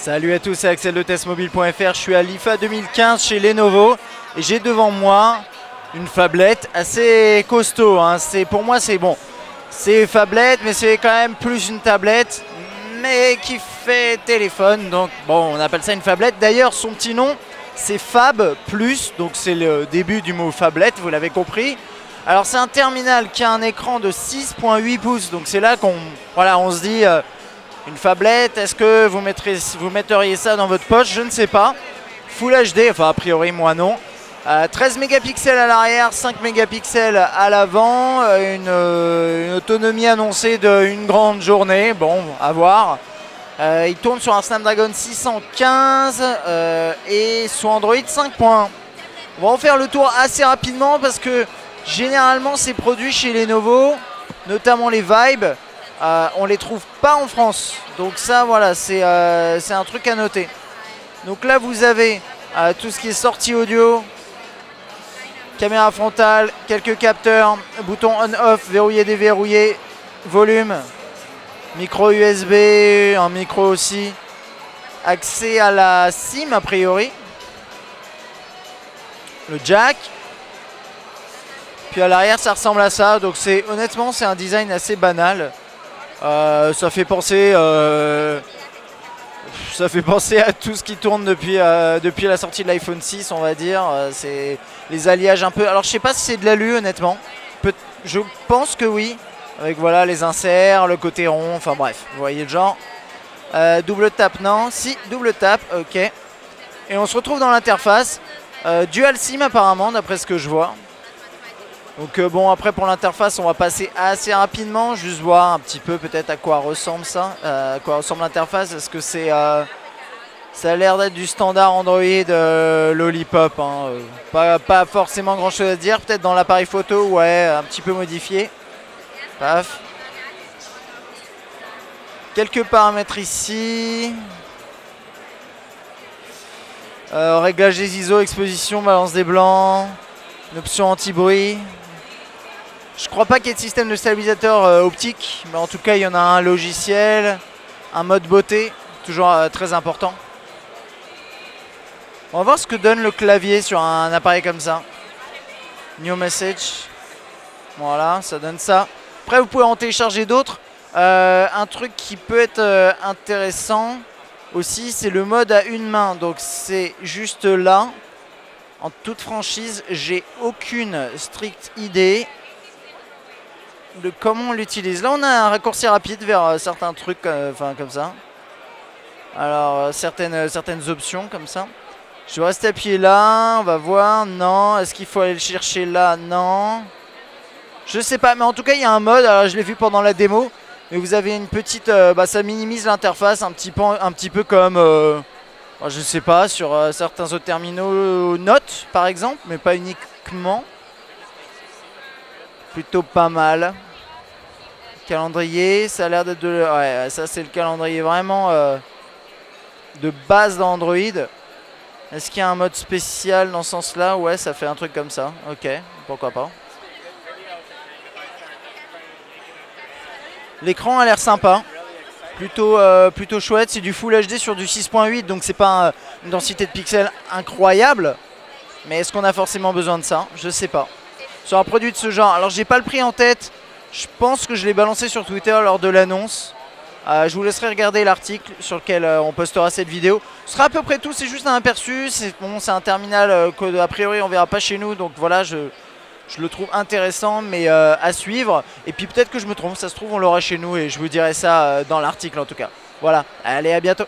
Salut à tous, c'est Axel de testmobile.fr. Je suis à l'IFA 2015 chez Lenovo et j'ai devant moi une phablette assez costaud. Pour moi, c'est bon. C'est phablette, mais c'est quand même plus une tablette, mais qui fait téléphone. Donc bon, on appelle ça une phablette. D'ailleurs, son petit nom, c'est Fab Plus. Donc c'est le début du mot phablette, vous l'avez compris. Alors c'est un terminal qui a un écran de 6,8 pouces. Donc c'est là qu'on on se dit... une phablette, est-ce que vous metteriez ça dans votre poche? Je ne sais pas. Full HD, enfin a priori moi non. 13 mégapixels à l'arrière, 5 mégapixels à l'avant. Une autonomie annoncée d'une grande journée. Bon, à voir. Il tourne sur un Snapdragon 615 et sur Android 5.1. On va en faire le tour assez rapidement parce que généralement ces produits chez Lenovo, notamment les Vibe, on les trouve pas en France, donc ça voilà, c'est un truc à noter. Donc là vous avez tout ce qui est sortie audio, caméra frontale, quelques capteurs, bouton on-off, verrouiller, déverrouiller, volume, micro USB, un micro aussi, accès à la SIM a priori, le jack. Puis à l'arrière ça ressemble à ça, donc honnêtement c'est un design assez banal. Ça fait penser à tout ce qui tourne depuis la sortie de l'iPhone 6, on va dire. C'est les alliages un peu. Alors je sais pas si c'est de l'alu honnêtement. Je pense que oui. Avec voilà les inserts, le côté rond, enfin bref, vous voyez le genre. Double tap, non. Si, double tap, ok. Et on se retrouve dans l'interface. Dual SIM apparemment, d'après ce que je vois. Donc bon, après pour l'interface on va passer assez rapidement, juste voir un petit peu peut-être à quoi ressemble ça, à quoi ressemble l'interface. Est-ce que c'est ça a l'air d'être du standard Android Lollipop, hein. Pas forcément grand chose à dire, peut-être dans l'appareil photo, ouais, un petit peu modifié. Paf. Quelques paramètres ici. Réglage des ISO, exposition, balance des blancs, une option anti-bruit. Je crois pas qu'il y ait de système de stabilisateur optique, mais en tout cas il y en a un logiciel, un mode beauté, toujours très important. On va voir ce que donne le clavier sur un appareil comme ça. New message. Voilà, ça donne ça. Après vous pouvez en télécharger d'autres. Un truc qui peut être intéressant aussi, c'est le mode à une main. Donc c'est juste là. En toute franchise, j'ai aucune stricte idée de comment on l'utilise. Là, on a un raccourci rapide vers certains trucs, comme ça. Alors, certaines options comme ça. Je vais rester appuyé là, on va voir. Non, est-ce qu'il faut aller le chercher là? Non. Je sais pas, mais en tout cas, il y a un mode. Alors, je l'ai vu pendant la démo. Mais vous avez une petite... ça minimise l'interface un petit peu comme... je sais pas, sur certains autres terminaux Note par exemple, mais pas uniquement. Plutôt pas mal. Calendrier, ça a l'air d'être de... Ouais, ça c'est le calendrier vraiment de base d'Android. Est-ce qu'il y a un mode spécial dans ce sens-là? Ouais, ça fait un truc comme ça. Ok, pourquoi pas. L'écran a l'air sympa. Plutôt chouette, c'est du Full HD sur du 6.8, donc c'est pas une densité de pixels incroyable. Mais est-ce qu'on a forcément besoin de ça? Je sais pas. Sur un produit de ce genre, alors j'ai pas le prix en tête, je pense que je l'ai balancé sur Twitter lors de l'annonce. Je vous laisserai regarder l'article sur lequel on postera cette vidéo. Ce sera à peu près tout, c'est juste un aperçu, c'est un terminal que a priori on verra pas chez nous, donc voilà, je le trouve intéressant, mais à suivre. Et puis peut-être que je me trompe, ça se trouve on l'aura chez nous et je vous dirai ça dans l'article en tout cas. Voilà, allez à bientôt.